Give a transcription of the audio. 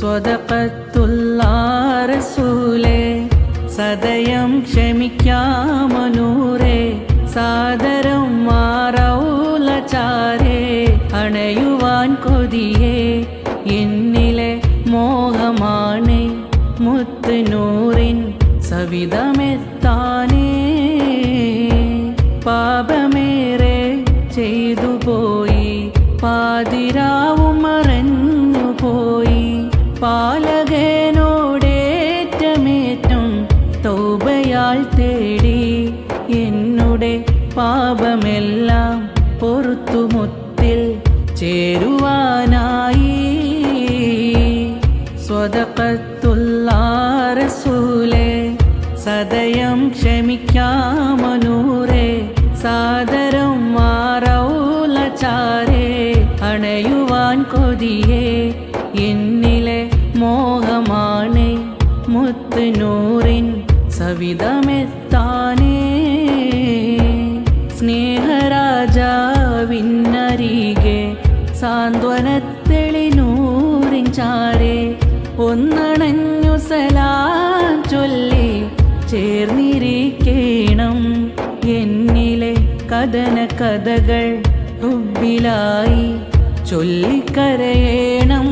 സ്വദഖത്തുല്ലാഹ് റസൂലേ സദയം ക്ഷമിക്കാമനൂരേ സാദരം മാറൗലചാരേ അണയുവാൻ കൊതിയേ എന്നിലെ മോഹമാണേ മുത്ത് നൂറിൻ സവിധമെത്താനേ പാപമേറെ ചെയ്തു പോയി പാതിരാവും മറഞ്ഞു പോയി പാലകനോടേറ്റമേറ്റം തൗബയാൽ തേടി എന്നുടെ പാപമെല്ലാം പൊറുത്തുമുത്തിൽ ചേരുവാനായി സ്വദഖത്തുല്ലാഹ് റസൂലേ സദയം ക്ഷമിക്കാമനൂരേ സാദരം മാറൗലചാരേ അണയുവാൻ കൊതിയേ എന്നിലെ മോഹമാണേ മുത്ത് നൂറിൻ സവിധമെത്താനേ സ്നേഹരാജാവിന്നരികെ സാന്ത്വനത്തെളി നൂറിൻ ചാരേ ഒന്നണഞ്ഞു സലാം ചൊല്ലി ചേർന്നിരിക്കേണം എന്നിലെ കഥന കഥകൾ ഹുബ്ബിലായി ചൊല്ലിക്കരയേണം.